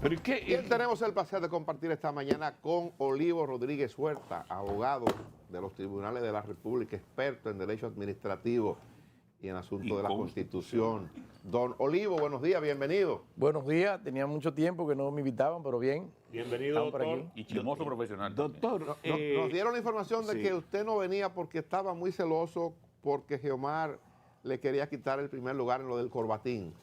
Pero ¿y qué? Bien, tenemos el placer de compartir esta mañana con Olivo Rodríguez Huerta, abogado de los tribunales de la República, experto en derecho administrativo y en asuntos de la Constitución. Don Olivo, buenos días, bienvenido. Buenos días, tenía mucho tiempo que no me invitaban, pero bien. Bienvenido, doctor. Y chismoso profesional. Doctor, Nos dieron la información de sí. que usted no venía porque estaba muy celoso porque Geomar le quería quitar el primer lugar en lo del corbatín.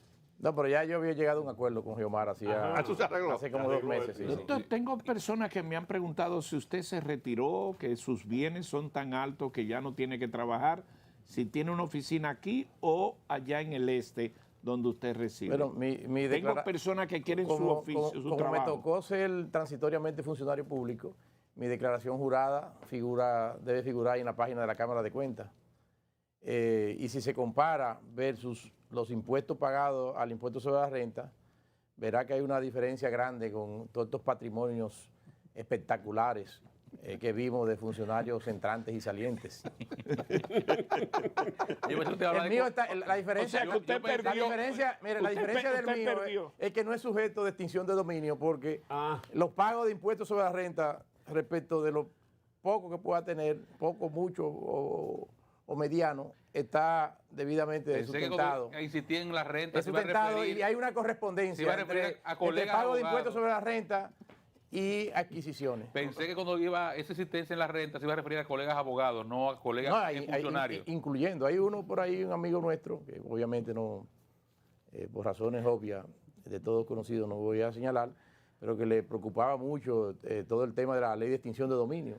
No, pero ya yo había llegado a un acuerdo con Geomar Eso se arregló. hace como 2 meses. Sí, doctor, tengo personas que me han preguntado si usted se retiró, que sus bienes son tan altos que ya no tiene que trabajar, si tiene una oficina aquí o allá en el este donde usted reside. Pero tengo personas que quieren su oficio, su como trabajo. me tocó ser transitoriamente funcionario público, mi declaración jurada debe figurar en la página de la Cámara de Cuentas. Y si se compara versus los impuestos pagados al impuesto sobre la renta, verá que hay una diferencia grande con todos estos patrimonios espectaculares que vimos de funcionarios entrantes y salientes. El mío está, la diferencia, O sea, que usted perdió. la diferencia, mire, la Usted diferencia del usted mío perdió. es que no es sujeto de extinción de dominio porque los pagos de impuestos sobre la renta respecto de lo poco que pueda tener, poco, mucho o mediano, está debidamente sustentado. Que insistí en la renta. Es sustentado y hay una correspondencia entre el pago de impuestos sobre la renta y adquisiciones. Pensé que cuando iba esa existencia en la renta se iba a referir a colegas abogados, no a colegas funcionarios. Incluyendo. Hay uno por ahí, un amigo nuestro, que obviamente no, por razones obvias, de todos conocidos, no voy a señalar, pero que le preocupaba mucho todo el tema de la ley de extinción de dominio.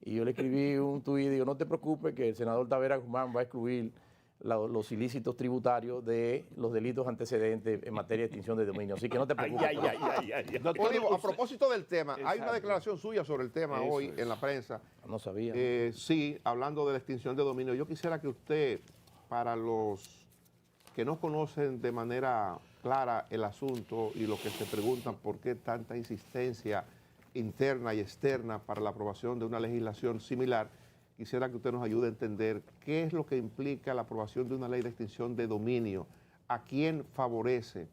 Y yo le escribí un tuit y digo, no te preocupes que el senador Tavera Guzmán va a excluir los ilícitos tributarios de los delitos antecedentes en materia de extinción de dominio. Así que no te preocupes. Doctor Olivo, a propósito del tema, hay una declaración suya sobre el tema hoy en la prensa. No sabía. Sí, hablando de la extinción de dominio. Yo quisiera que usted, para los que no conocen de manera clara el asunto y los que se preguntan por qué tanta insistencia interna y externa para la aprobación de una legislación similar, quisiera que usted nos ayude a entender qué es lo que implica la aprobación de una ley de extinción de dominio, a quién favorece.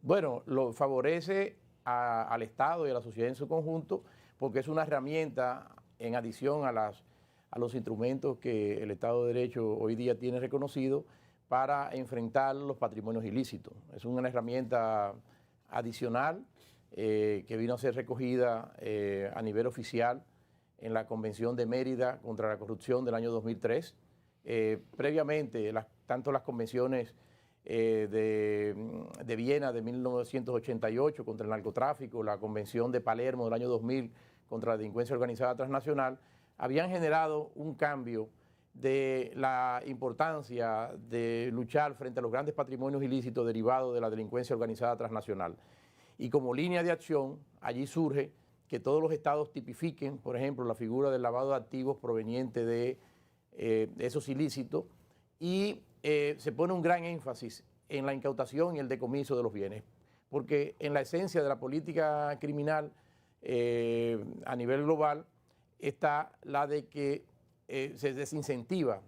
Bueno, lo favorece al Estado y a la sociedad en su conjunto porque es una herramienta en adición a los instrumentos que el Estado de Derecho hoy día tiene reconocido para enfrentar los patrimonios ilícitos. Es una herramienta adicional que vino a ser recogida a nivel oficial en la Convención de Mérida contra la Corrupción del año 2003. Previamente, tanto las convenciones de Viena de 1988 contra el narcotráfico, la Convención de Palermo del año 2000 contra la delincuencia organizada transnacional, habían generado un cambio de la importancia de luchar frente a los grandes patrimonios ilícitos derivados de la delincuencia organizada transnacional. Y como línea de acción, allí surge que todos los estados tipifiquen, por ejemplo, la figura del lavado de activos proveniente de esos ilícitos y se pone un gran énfasis en la incautación y el decomiso de los bienes. Porque en la esencia de la política criminal a nivel global está la de que se desincentiva,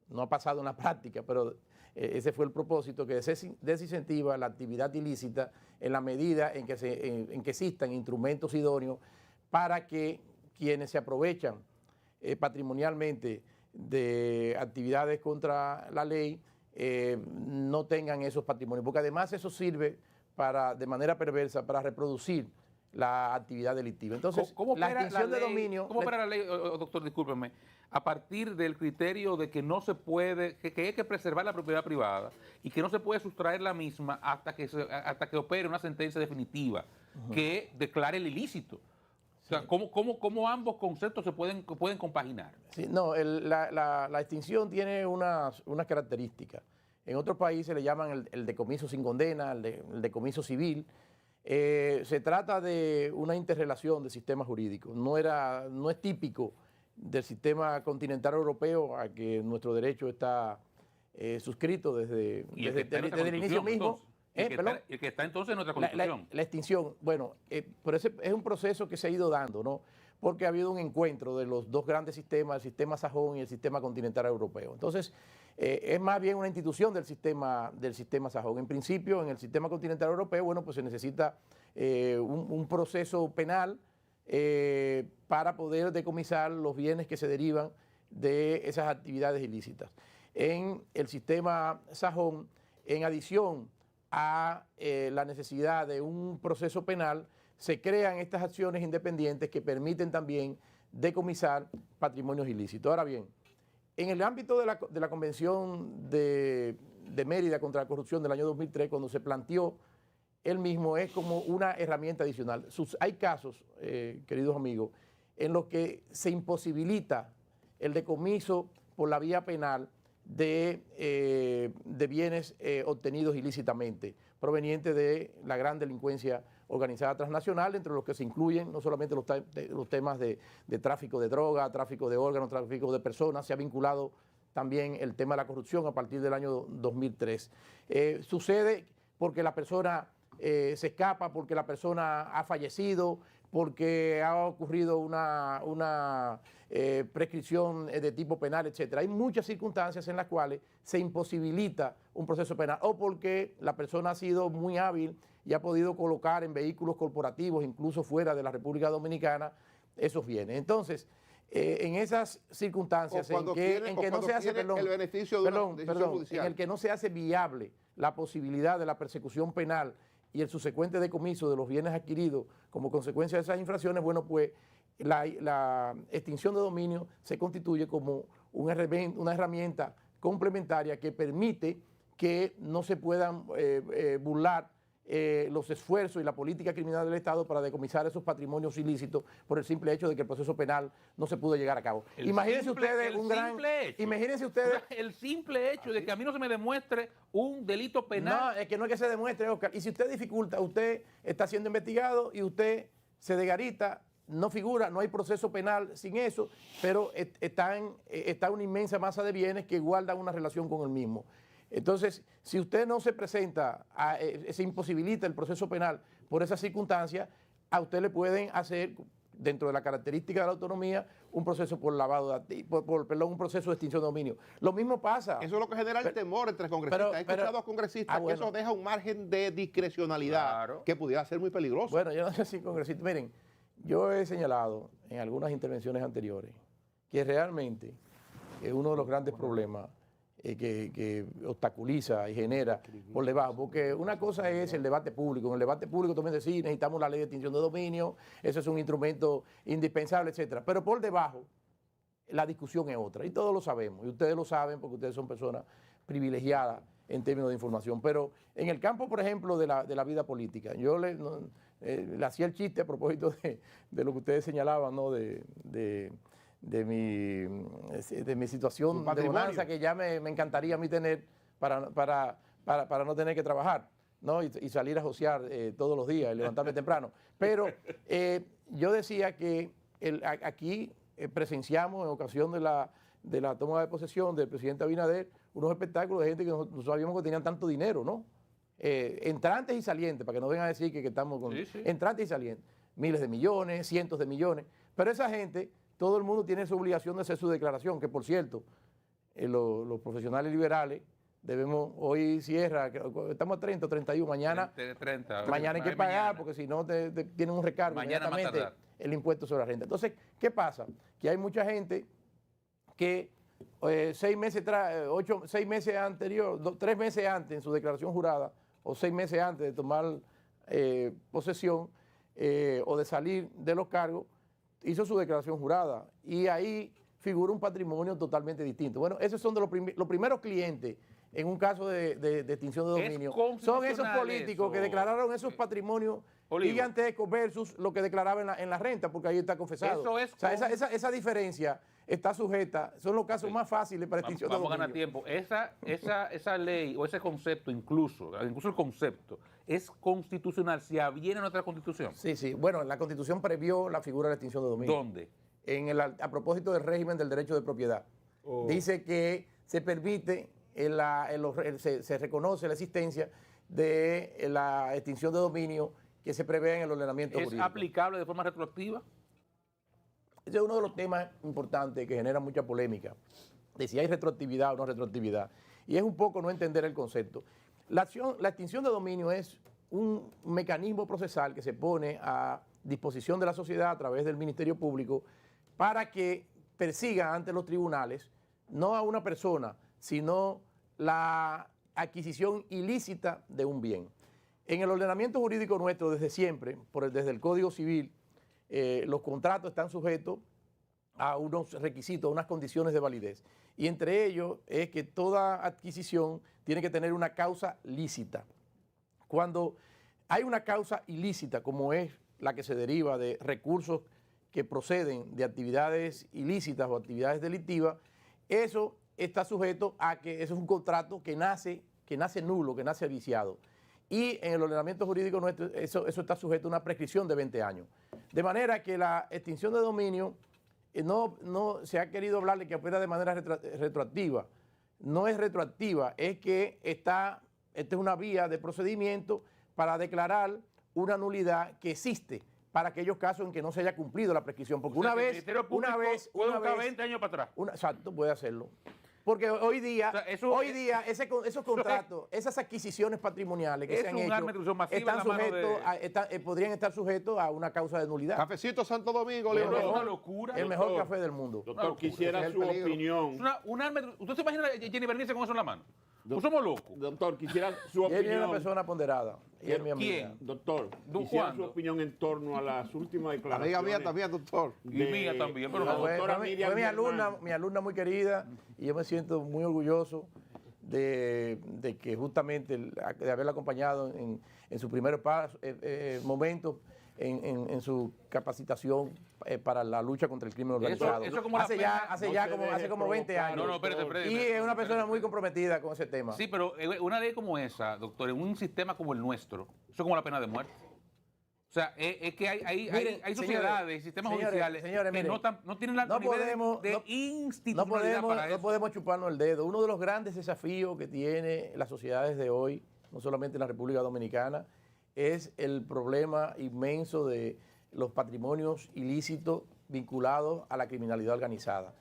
no ha pasado en la práctica, pero ese fue el propósito, que desincentiva la actividad ilícita en la medida en que existan instrumentos idóneos para que quienes se aprovechan patrimonialmente de actividades contra la ley no tengan esos patrimonios, porque además eso sirve de manera perversa para reproducir la actividad delictiva. Entonces, la extinción de dominio... ¿Cómo opera la ley, doctor, discúlpeme, a partir del criterio de que no se puede, que hay que preservar la propiedad privada y que no se puede sustraer la misma hasta que opere una sentencia definitiva que declare el ilícito? O sea, ¿cómo ambos conceptos se pueden compaginar? Sí, no, la extinción tiene unas características. En otros países le llaman el decomiso sin condena, el decomiso civil. Se trata de una interrelación de sistemas jurídicos. No es típico del sistema continental europeo a que nuestro derecho está suscrito desde el inicio mismo. El que está entonces en nuestra Constitución. La extinción, bueno, pero ese es un proceso que se ha ido dando, ¿no? porque ha habido un encuentro de los dos grandes sistemas, el sistema sajón y el sistema continental europeo. Entonces, es más bien una institución del sistema sajón. En principio, en el sistema continental europeo, bueno, pues se necesita un proceso penal para poder decomisar los bienes que se derivan de esas actividades ilícitas. En el sistema sajón, en adición a la necesidad de un proceso penal, se crean estas acciones independientes que permiten también decomisar patrimonios ilícitos. Ahora bien, en el ámbito de la Convención de Mérida contra la Corrupción del año 2003, cuando se planteó el mismo, es como una herramienta adicional. Hay casos, queridos amigos, en los que se imposibilita el decomiso por la vía penal de bienes obtenidos ilícitamente, provenientes de la gran delincuencia organizada transnacional, entre los que se incluyen no solamente los temas de tráfico de droga, tráfico de órganos, tráfico de personas, se ha vinculado también el tema de la corrupción a partir del año 2003. Sucede porque la persona se escapa, porque la persona ha fallecido, porque ha ocurrido una prescripción de tipo penal, etc. Hay muchas circunstancias en las cuales se imposibilita un proceso penal, o porque la persona ha sido muy hábil y ha podido colocar en vehículos corporativos, incluso fuera de la República Dominicana, esos bienes. Entonces, en esas circunstancias en que no se hace, el beneficio de una decisión judicial, en el que no se hace viable la posibilidad de la persecución penal y el subsecuente decomiso de los bienes adquiridos como consecuencia de esas infracciones, bueno, pues la extinción de dominio se constituye como una herramienta complementaria que permite que no se puedan burlar los esfuerzos y la política criminal del Estado para decomisar esos patrimonios ilícitos por el simple hecho de que el proceso penal no se pudo llegar a cabo. Imagínense ustedes el simple hecho de que a mí no se me demuestre un delito penal. No, es que se demuestre, Oscar. Y si usted dificulta, usted está siendo investigado y usted se desgarita, no figura, no hay proceso penal sin eso, pero está una inmensa masa de bienes que guardan una relación con el mismo. Entonces, si usted no se presenta, se imposibilita el proceso penal por esas circunstancias, a usted le pueden hacer, dentro de la característica de la autonomía, un proceso por lavado un proceso de extinción de dominio. Lo mismo pasa. Eso es lo que genera el temor entre congresistas. He escuchado a congresistas que eso deja un margen de discrecionalidad que pudiera ser muy peligroso. Bueno, yo no sé si congresistas. Miren, yo he señalado en algunas intervenciones anteriores que realmente uno de los grandes problemas que obstaculiza y genera por debajo, porque una cosa es el debate público. En el debate público también decir necesitamos la ley de extinción de dominio, eso es un instrumento indispensable, etcétera. Pero por debajo la discusión es otra y todos lo sabemos y ustedes lo saben porque ustedes son personas privilegiadas en términos de información. Pero en el campo, por ejemplo, de la vida política, yo le hacía el chiste a propósito de lo que ustedes señalaban, ¿no? de mi situación de bonanza que ya me encantaría a mí tener para no tener que trabajar, ¿no? y salir a josear todos los días y levantarme temprano. Pero yo decía que aquí presenciamos en ocasión de la toma de posesión del presidente Abinader unos espectáculos de gente que no sabíamos que tenían tanto dinero, ¿no? Entrantes y salientes, para que no vengan a decir que estamos con entrantes y salientes, miles de millones, cientos de millones, pero esa gente, todo el mundo tiene su obligación de hacer su declaración, que por cierto, los profesionales liberales debemos, hoy cierra, estamos a 30 o 31, mañana hay que pagar, porque si no tienen un recargo mañana inmediatamente el impuesto sobre la renta. Entonces, ¿qué pasa? Que hay mucha gente que 6 meses anterior, 3 meses antes en su declaración jurada, o 6 meses antes de tomar posesión o de salir de los cargos, hizo su declaración jurada y ahí figura un patrimonio totalmente distinto. Bueno, esos son de los primeros clientes en un caso de extinción de dominio. Son esos políticos que declararon esos patrimonios gigantescos versus lo que declaraban en la renta, porque ahí está confesado. Esa diferencia está sujeta, son los casos más fáciles para extinción de dominio. Vamos a ganar tiempo. Esa ley o ese concepto, incluso el concepto, es constitucional, si aviene nuestra constitución. Sí. Bueno, la constitución previó la figura de la extinción de dominio. ¿Dónde? A propósito del régimen del derecho de propiedad. Dice que se permite, se reconoce la existencia de la extinción de dominio que se prevé en el ordenamiento jurídico. ¿Es aplicable de forma retroactiva? Ese es uno de los temas importantes que genera mucha polémica, de si hay retroactividad o no retroactividad. Y es un poco no entender el concepto. La extinción de dominio es un mecanismo procesal que se pone a disposición de la sociedad a través del Ministerio Público para que persiga ante los tribunales no a una persona, sino la adquisición ilícita de un bien. En el ordenamiento jurídico nuestro, desde siempre, desde el Código Civil, los contratos están sujetos a unos requisitos, a unas condiciones de validez. Y entre ellos es que toda adquisición tiene que tener una causa lícita. Cuando hay una causa ilícita, como es la que se deriva de recursos que proceden de actividades ilícitas o actividades delictivas, eso está sujeto a que eso es un contrato que nace nulo, que nace viciado. Y en el ordenamiento jurídico nuestro eso está sujeto a una prescripción de 20 años. De manera que la extinción de dominio no se ha querido hablarle que opera de manera retroactiva. No es retroactiva, es que esta es una vía de procedimiento para declarar una nulidad que existe para aquellos casos en que no se haya cumplido la prescripción. Porque una vez, 20 años para atrás. Exacto, puede hacerlo. Porque hoy día, O sea, esos contratos, esas adquisiciones patrimoniales que se han hecho, podrían estar sujetos a una causa de nulidad. Cafecito Santo Domingo, Pero Leonel. es una locura. El mejor café del mundo. Doctor, quisiera su opinión. ¿Usted se imagina a Jenny Bernice con eso en la mano? Pues somos locos. Doctor, quisiera su Y él es una opinión. persona ponderada. Y es mi amiga. ¿Quién? Doctor, ¿Don quisiera Juan? su opinión en torno a las últimas Amiga declaraciones. mía también, doctor. Y mía también, pero la no. doctora Fue Miriam mi Germán. alumna muy querida, y yo me siento muy orgulloso de que justamente de haberla acompañado en su primer momento en su capacitación para la lucha contra el crimen organizado. eso como la pena- hace como 20 años. No, espérate. Y es una persona muy comprometida con ese tema. Sí, pero una ley como esa, doctor, en un sistema como el nuestro, eso es como la pena de muerte. O sea, es que hay Miren, sociedades, sistemas judiciales que miren, no tienen la no nivel podemos- de no institucionalidad para no eso. podemos chuparnos el dedo. Uno de los grandes desafíos que tiene las sociedades de hoy, no solamente en la República Dominicana, es el problema inmenso de los patrimonios ilícitos vinculados a la criminalidad organizada.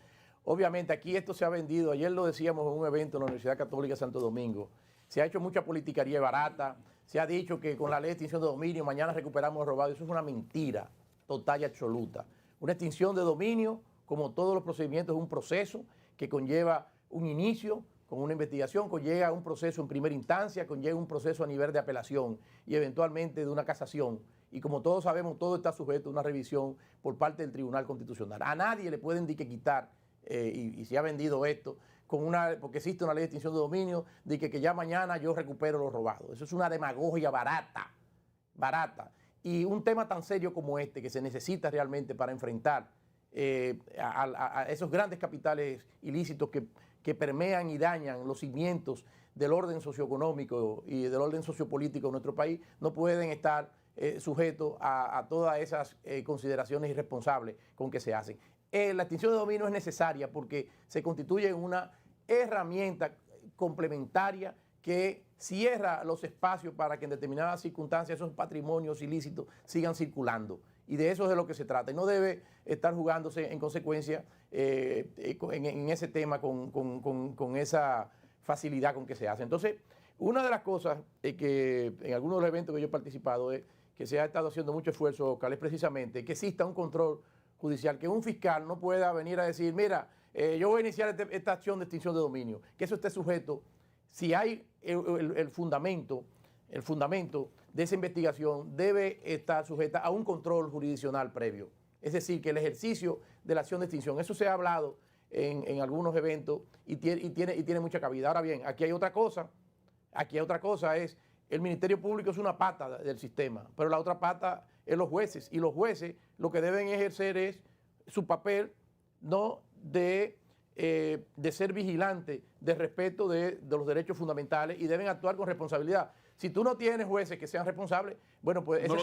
Obviamente aquí esto se ha vendido, ayer lo decíamos en un evento en la Universidad Católica de Santo Domingo, se ha hecho mucha politicaría barata, se ha dicho que con la ley de extinción de dominio mañana recuperamos lo robado. Eso es una mentira total y absoluta. Una extinción de dominio, como todos los procedimientos, es un proceso que conlleva un inicio con una investigación, conlleva un proceso en primera instancia, conlleva un proceso a nivel de apelación y eventualmente de una casación. Y como todos sabemos, todo está sujeto a una revisión por parte del Tribunal Constitucional. A nadie le pueden quitar, y se ha vendido esto, porque existe una ley de extinción de dominio, de que ya mañana yo recupero lo robado. Eso es una demagogia barata. Y un tema tan serio como este, que se necesita realmente para enfrentar a esos grandes capitales ilícitos que permean y dañan los cimientos del orden socioeconómico y del orden sociopolítico de nuestro país, no pueden estar sujetos a todas esas consideraciones irresponsables con que se hacen. La extinción de dominio es necesaria porque se constituye en una herramienta complementaria que cierra los espacios para que en determinadas circunstancias esos patrimonios ilícitos sigan circulando. Y de eso es de lo que se trata. Y no debe estar jugándose en consecuencia en ese tema con esa facilidad con que se hace. Entonces, una de las cosas que en algunos de los eventos que yo he participado es que se ha estado haciendo mucho esfuerzo, Oscar, es precisamente que exista un control judicial, que un fiscal no pueda venir a decir, mira, yo voy a iniciar esta acción de extinción de dominio, que eso esté sujeto, si hay el fundamento de esa investigación debe estar sujeta a un control jurisdiccional previo. Es decir, que el ejercicio de la acción de extinción, eso se ha hablado en algunos eventos y tiene mucha cabida. Ahora bien, aquí hay otra cosa es, el Ministerio Público es una pata del sistema, pero la otra pata es los jueces, y los jueces lo que deben ejercer es su papel no de ser vigilante del respeto de los derechos fundamentales, y deben actuar con responsabilidad. Si tú no tienes jueces que sean responsables, bueno, pues ese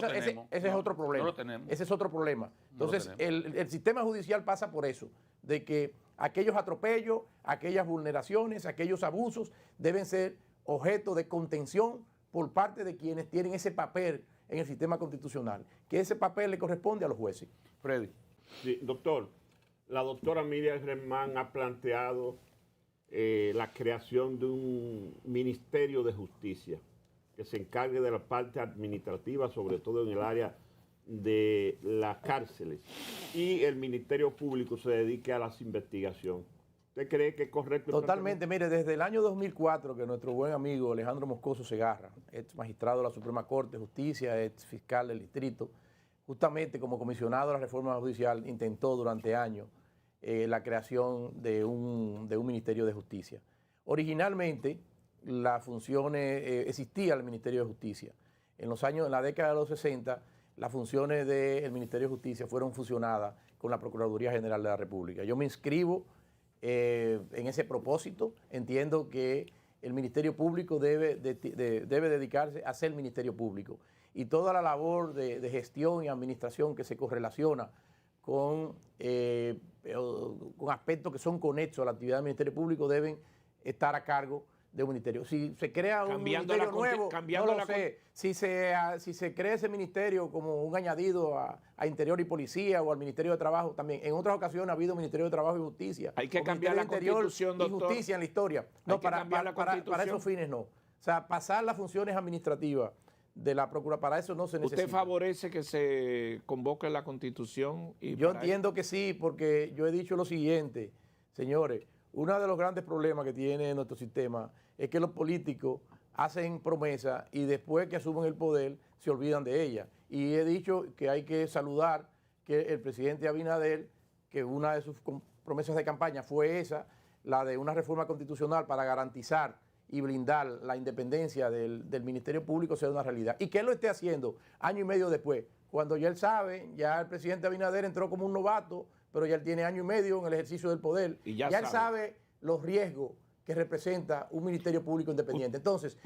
es otro problema. No lo tenemos. Ese es otro problema. Entonces, No lo el sistema judicial pasa por eso, de que aquellos atropellos, aquellas vulneraciones, aquellos abusos deben ser objeto de contención por parte de quienes tienen ese papel en el sistema constitucional, que ese papel le corresponde a los jueces. Freddy. Sí, doctor, la doctora Miriam Germán ha planteado la creación de un Ministerio de Justicia que se encargue de la parte administrativa, sobre todo en el área de las cárceles, y el Ministerio Público se dedique a las investigaciones. ¿Usted cree que es correcto? Totalmente, mire, desde el año 2004 que nuestro buen amigo Alejandro Moscoso Segarra, ex magistrado de la Suprema Corte de Justicia, ex fiscal del distrito, justamente como comisionado de la reforma judicial, intentó durante años la creación de un Ministerio de Justicia. Originalmente, las funciones, existía el Ministerio de Justicia. En la década de los 60, las funciones del Ministerio de Justicia fueron fusionadas con la Procuraduría General de la República. Yo me inscribo en ese propósito. Entiendo que el Ministerio Público debe dedicarse a ser Ministerio Público. Y toda la labor de gestión y administración que se correlaciona con aspectos que son conexos a la actividad del Ministerio Público deben estar a cargo de un ministerio. Si se crea un ministerio nuevo, no lo sé. Si se crea ese ministerio como un añadido a Interior y Policía o al Ministerio de Trabajo también. En otras ocasiones ha habido Ministerio de Trabajo y Justicia. Hay que cambiar la Constitución, doctor. Y Justicia en la historia. No, para esos fines no. O sea, pasar las funciones administrativas de la Procuraduría, para eso no se necesita. ¿Usted favorece que se convoque la Constitución? Yo entiendo que sí, porque yo he dicho lo siguiente, señores, uno de los grandes problemas que tiene nuestro sistema es que los políticos hacen promesas y después que asumen el poder se olvidan de ellas. Y he dicho que hay que saludar que el presidente Abinader, que una de sus promesas de campaña fue esa, la de una reforma constitucional para garantizar y blindar la independencia del Ministerio Público, sea una realidad. Y que él lo esté haciendo año y medio después, cuando ya él sabe, ya el presidente Abinader entró como un novato, pero ya él tiene año y medio en el ejercicio del poder. Y ya él sabe los riesgos que representa un Ministerio Público independiente. Entonces,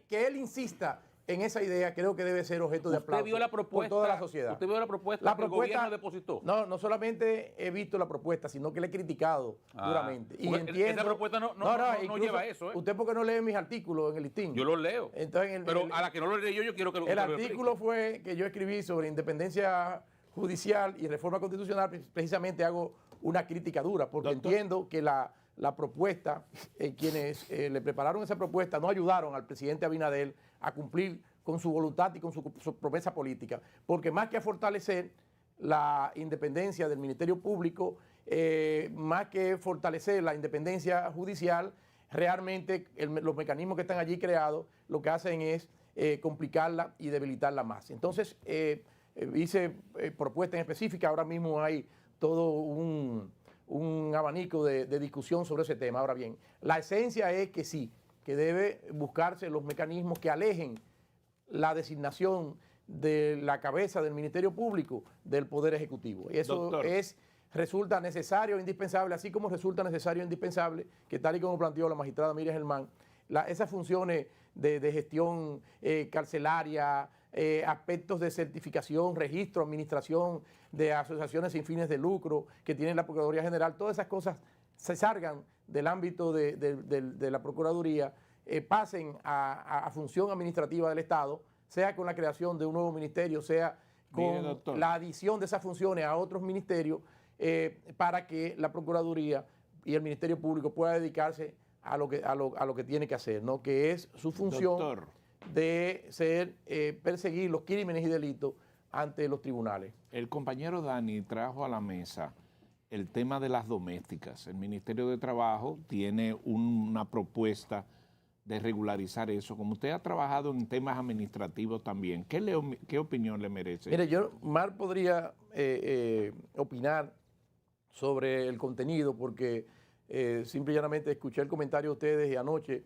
que él insista en esa idea, creo que debe ser objeto de aplauso por toda la sociedad. ¿Usted vio la propuesta que el gobierno depositó? No solamente he visto la propuesta, sino que la he criticado duramente. Y entiendo, esa propuesta no lleva eso. ¿Usted por qué no lee mis artículos en el listín? Yo los leo. Entonces, pero a la que no lo leí yo quiero que lo El artículo fue que yo escribí sobre independencia judicial y reforma constitucional. Precisamente hago una crítica dura, porque entiendo que la propuesta, quienes le prepararon esa propuesta no ayudaron al presidente Abinader a cumplir con su voluntad y con su promesa política, porque más que a fortalecer la independencia del Ministerio Público, más que fortalecer la independencia judicial, realmente los mecanismos que están allí creados lo que hacen es complicarla y debilitarla más. Entonces, hice propuestas en específica, ahora mismo hay todo un abanico de discusión sobre ese tema. Ahora bien, la esencia es que sí, que debe buscarse los mecanismos que alejen la designación de la cabeza del Ministerio Público del Poder Ejecutivo. Y eso resulta necesario e indispensable, así como resulta necesario e indispensable que, tal y como planteó la magistrada Miriam Germán, esas funciones de gestión carcelaria, aspectos de certificación, registro, administración de asociaciones sin fines de lucro que tiene la Procuraduría General, todas esas cosas se salgan del ámbito de la Procuraduría, pasen a función administrativa del Estado, sea con la creación de un nuevo ministerio, sea con la adición de esas funciones a otros ministerios, para que la Procuraduría y el Ministerio Público pueda dedicarse a lo que tiene que hacer, ¿no? Que es su función de perseguir los crímenes y delitos ante los tribunales. El compañero Dani trajo a la mesa el tema de las domésticas. El Ministerio de Trabajo tiene una propuesta de regularizar eso. Como usted ha trabajado en temas administrativos también, ¿qué opinión le merece? Mire, yo mal podría opinar sobre el contenido porque simple y llanamente escuché el comentario de ustedes y anoche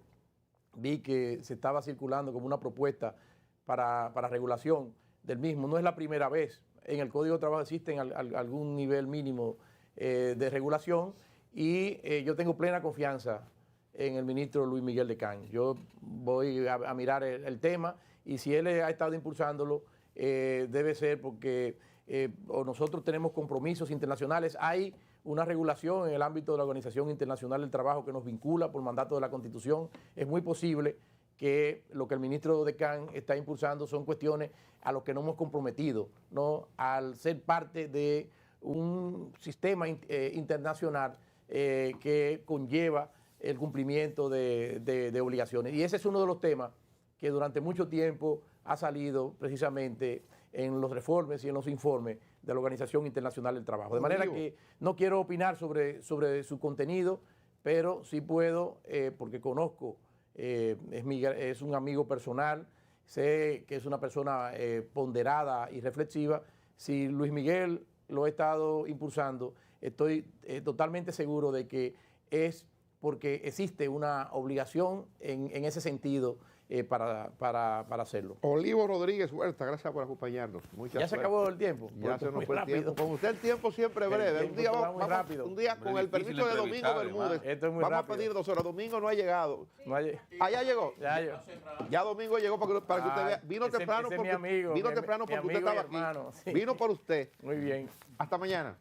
vi que se estaba circulando como una propuesta para regulación del mismo. No es la primera vez. En el Código de Trabajo existe algún nivel mínimo de regulación y yo tengo plena confianza en el ministro Luis Miguel de Cañ. Yo voy a mirar el tema y si él ha estado impulsándolo, debe ser porque nosotros tenemos compromisos internacionales. Hay una regulación en el ámbito de la Organización Internacional del Trabajo que nos vincula por mandato de la Constitución. Es muy posible que lo que el ministro de Cañ está impulsando son cuestiones a las que no hemos comprometido, ¿no? Al ser parte de un sistema internacional que conlleva el cumplimiento de obligaciones. Y ese es uno de los temas que durante mucho tiempo ha salido precisamente en los reformes y en los informes de la Organización Internacional del Trabajo. De manera que no quiero opinar sobre su contenido, pero sí puedo, porque conozco, es un amigo personal, sé que es una persona ponderada y reflexiva. Si Luis Miguel lo ha estado impulsando, estoy totalmente seguro de que es porque existe una obligación en ese sentido para hacerlo. Olivo Rodríguez Huerta, gracias por acompañarnos. Mucha Ya se suerte. acabó el tiempo. Ya se nos Muy fue el rápido. tiempo. Con usted el tiempo siempre breve. El Un día, tiempo va muy rápido. un día con Muy el difícil permiso de Domingo entrevistar, Bermúdez. Esto es muy Vamos rápido. a pedir 2 horas. Domingo no ha llegado. No hay- Allá llegó. Ya, Ya Domingo llegó para que usted vea. Vino ese- temprano ese es porque, mi amigo, vino mi- temprano mi porque usted amigo y estaba hermano, aquí. sí. Vino por usted. Muy bien. Hasta mañana.